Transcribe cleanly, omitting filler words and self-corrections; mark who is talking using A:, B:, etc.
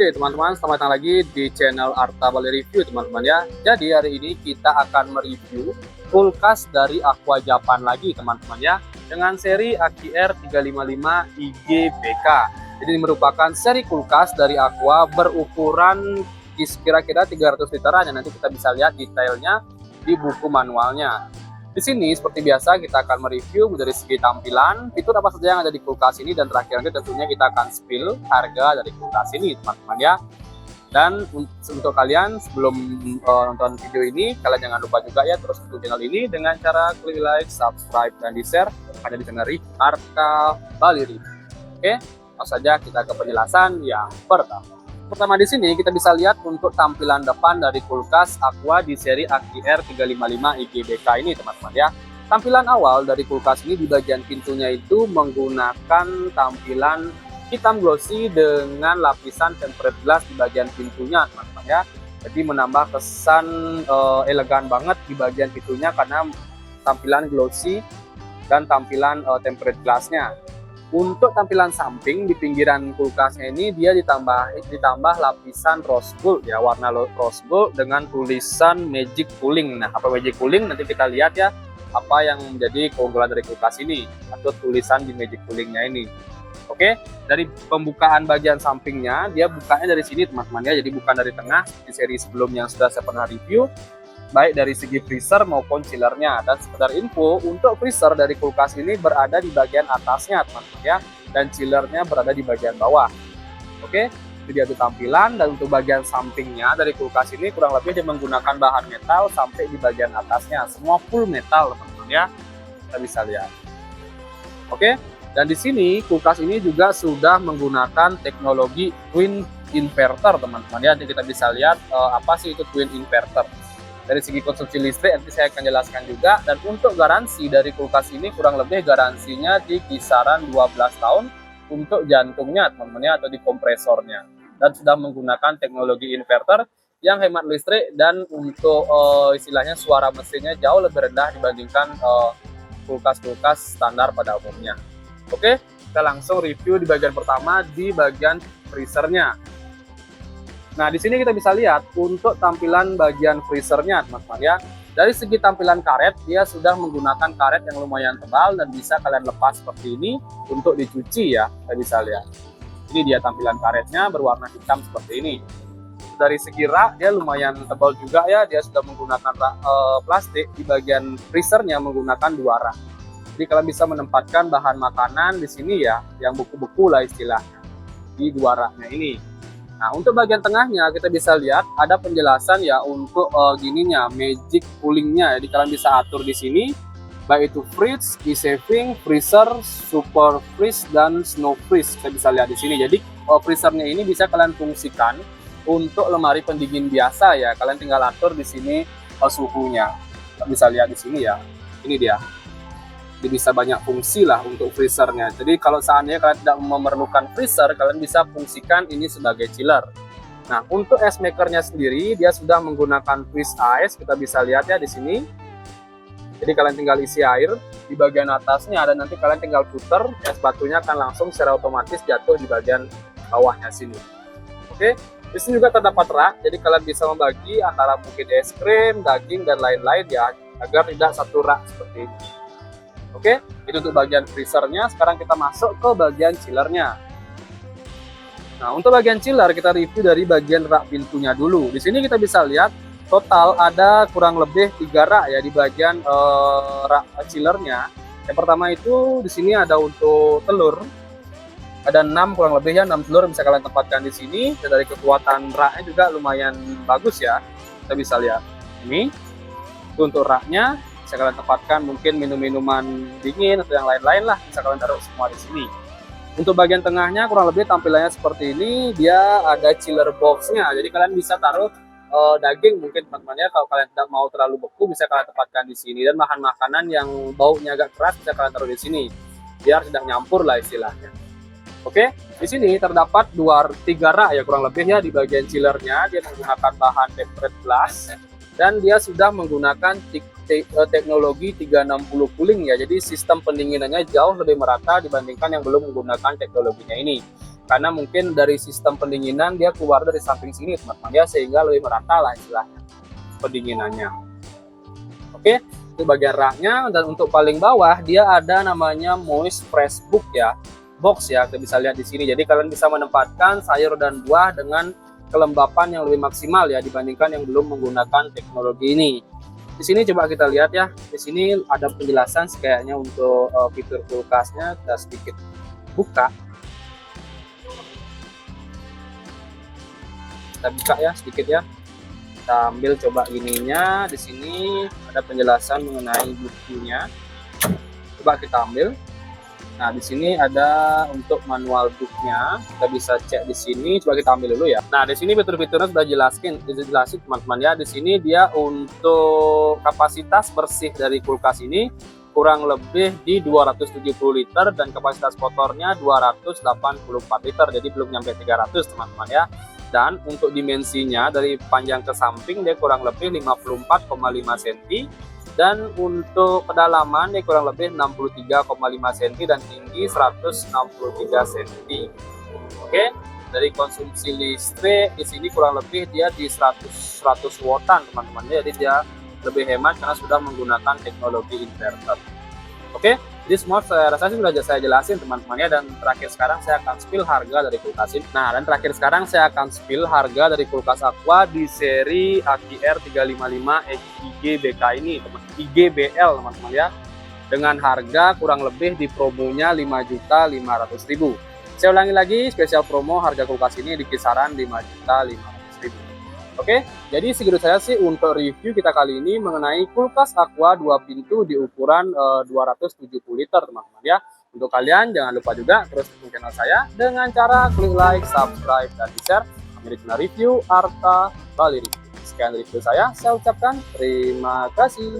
A: Oke teman-teman, selamat datang lagi di channel Arta Bali Review teman-teman ya. Jadi hari ini kita akan mereview kulkas dari Aqua Japan lagi teman-teman ya, dengan seri AQR 355 IGBK. Jadi ini merupakan seri kulkas dari Aqua berukuran kira-kira 300 literan, yang nanti kita bisa lihat detailnya di buku manualnya. Di sini seperti biasa kita akan mereview dari segi tampilan, fitur apa saja yang ada di kulkas ini, dan terakhir nanti tentunya kita akan spill harga dari kulkas ini teman-teman ya. Dan untuk kalian sebelum nonton video ini, kalian jangan lupa juga ya terus dukung channel ini dengan cara klik like, subscribe, dan di share hanya di channel Arta Bali Review. Oke, langsung saja kita ke penjelasan yang pertama. Pertama di sini kita bisa lihat untuk tampilan depan dari kulkas Aqua di seri AQR 355 IGBK ini teman-teman ya. Tampilan awal dari kulkas ini di bagian pintunya itu menggunakan tampilan hitam glossy dengan lapisan tempered glass di bagian pintunya teman-teman ya. Jadi menambah kesan elegan banget di bagian pintunya karena tampilan glossy dan tampilan tempered glassnya. Untuk tampilan samping di pinggiran kulkasnya ini dia ditambah lapisan rose gold ya, warna rose gold dengan tulisan magic cooling. Nah, apa magic cooling nanti kita lihat ya, apa yang menjadi keunggulan dari kulkas ini atau tulisan di magic coolingnya ini. Oke, dari pembukaan bagian sampingnya dia bukanya dari sini teman-teman ya, jadi bukan dari tengah di seri sebelumnya yang sudah saya pernah review, baik dari segi freezer maupun chillernya. Dan sekedar info, untuk freezer dari kulkas ini berada di bagian atasnya teman-teman ya, dan chillernya berada di bagian bawah. Oke, itu dia tampilan. Dan untuk bagian sampingnya dari kulkas ini kurang lebih dia menggunakan bahan metal sampai di bagian atasnya, semua full metal teman-teman ya, kita bisa lihat. Oke, dan di sini kulkas ini juga sudah menggunakan teknologi twin inverter teman-teman ya. Jadi kita bisa lihat apa sih itu twin inverter. Dari segi konsumsi listrik nanti saya akan jelaskan juga. Dan untuk garansi dari kulkas ini kurang lebih garansinya di kisaran 12 tahun untuk jantungnya teman-teman ya, atau di kompresornya. Dan sudah menggunakan teknologi inverter yang hemat listrik, dan untuk istilahnya suara mesinnya jauh lebih rendah dibandingkan kulkas-kulkas standar pada umumnya. Oke, kita langsung review di bagian pertama, di bagian freezernya. Nah, di sini kita bisa lihat untuk tampilan bagian freezernya teman-teman ya. Dari segi tampilan karet, dia sudah menggunakan karet yang lumayan tebal dan bisa kalian lepas seperti ini untuk dicuci ya. Kita bisa lihat. Ini dia tampilan karetnya berwarna hitam seperti ini. Dari segi rak dia lumayan tebal juga ya. Dia sudah menggunakan rak plastik, di bagian freezernya menggunakan 2 rak. Jadi kalian bisa menempatkan bahan makanan di sini ya, yang buku-buku lah istilahnya, di 2 raknya ini. Nah, untuk bagian tengahnya kita bisa lihat ada penjelasan ya untuk gininya, magic coolingnya. Jadi kalian bisa atur di sini, baik itu fridge, e-saving, freezer, super freeze, dan snow freeze. Kita bisa lihat di sini. Jadi freezernya ini bisa kalian fungsikan untuk lemari pendingin biasa ya. Kalian tinggal atur di sini suhunya. Kita bisa lihat di sini ya. Ini dia. Jadi bisa banyak fungsi lah untuk freezernya. Jadi kalau seandainya kalian tidak memerlukan freezer, kalian bisa fungsikan ini sebagai chiller. Nah, untuk ice makernya sendiri dia sudah menggunakan twist ice. Kita bisa lihat ya di sini. Jadi kalian tinggal isi air di bagian atasnya, dan nanti kalian tinggal putar, es batunya akan langsung secara otomatis jatuh di bagian bawahnya sini. Oke, di sini juga terdapat rak. Jadi kalian bisa membagi antara mungkin es krim, daging, dan lain-lain ya, agar tidak satu rak seperti ini. Oke, itu untuk bagian freezernya. Sekarang kita masuk ke bagian chillernya. Nah, untuk bagian chiller kita review dari bagian rak pintunya dulu. Di sini kita bisa lihat total ada kurang lebih 3 rak ya di bagian rak chillernya. Yang pertama itu di sini ada untuk telur. Ada 6 kurang lebih ya, 6 telur bisa kalian tempatkan di sini. Dan dari kekuatan raknya juga lumayan bagus ya. Kita bisa lihat. Ini itu untuk raknya. Bisa kalian tempatkan mungkin minum-minuman dingin atau yang lain-lain lah, bisa kalian taruh semua di sini. Untuk bagian tengahnya kurang lebih tampilannya seperti ini. Dia ada chiller boxnya, jadi kalian bisa taruh daging mungkin teman-teman ya. Kalau kalian tidak mau terlalu beku bisa kalian tempatkan di sini, dan bahan makanan yang baunya agak keras bisa kalian taruh di sini biar tidak nyampur lah istilahnya. Oke, di sini terdapat 3 rak ya kurang lebih ya di bagian chillernya. Dia menggunakan bahan tempered glass, dan dia sudah menggunakan teknologi 360 cooling ya. Jadi sistem pendinginannya jauh lebih merata dibandingkan yang belum menggunakan teknologinya ini. karena mungkin dari sistem pendinginan dia keluar dari samping sini teman-teman ya, sehingga lebih merata lah istilahnya pendinginannya. Oke, itu bagian raknya. Dan untuk paling bawah dia ada namanya moist fresh book ya, box ya, kita bisa lihat di sini. Jadi kalian bisa menempatkan sayur dan buah dengan kelembapan yang lebih maksimal ya dibandingkan yang belum menggunakan teknologi ini. Di sini coba kita lihat ya, di sini ada penjelasan kayaknya untuk fitur kulkasnya. Kita sedikit buka, kita buka ya sedikit ya. Kita ambil coba ininya. Di sini ada penjelasan mengenai bukunya. Coba kita ambil. Nah, di sini ada untuk manual booknya. Kita bisa cek di sini. Coba kita ambil dulu ya. Nah, di sini fitur-fiturnya sudah jelasin teman-teman ya. Di sini dia untuk kapasitas bersih dari kulkas ini kurang lebih di 270 liter dan kapasitas kotornya 284 liter. Jadi belum nyampe 300 teman-teman ya. Dan untuk dimensinya dari panjang ke samping dia kurang lebih 54,5 cm. Dan untuk kedalaman dia kurang lebih 63,5 cm dan tinggi 163 cm. Oke, dari konsumsi listrik di sini kurang lebih dia di 100 wattan teman-teman. Jadi dia lebih hemat karena sudah menggunakan teknologi inverter. Oke, jadi semua saya rasa sudah saya jelasin teman-teman ya. Dan terakhir sekarang saya akan spill harga dari kulkas ini. Nah, dan terakhir sekarang saya akan spill harga dari kulkas Aqua di seri AQR 355 IGBK ini, IGBL teman-teman ya. Dengan harga kurang lebih di promonya 5.500.000. Saya ulangi lagi, spesial promo harga kulkas ini di kisaran 5.500.000. Oke, jadi segitu saja sih untuk review kita kali ini mengenai kulkas Aqua 2 pintu di ukuran 270 liter teman-teman ya. Untuk kalian jangan lupa juga terus dukung channel saya dengan cara klik like, subscribe, dan share di channel review Arta Bali Review. Sekian review saya ucapkan terima kasih.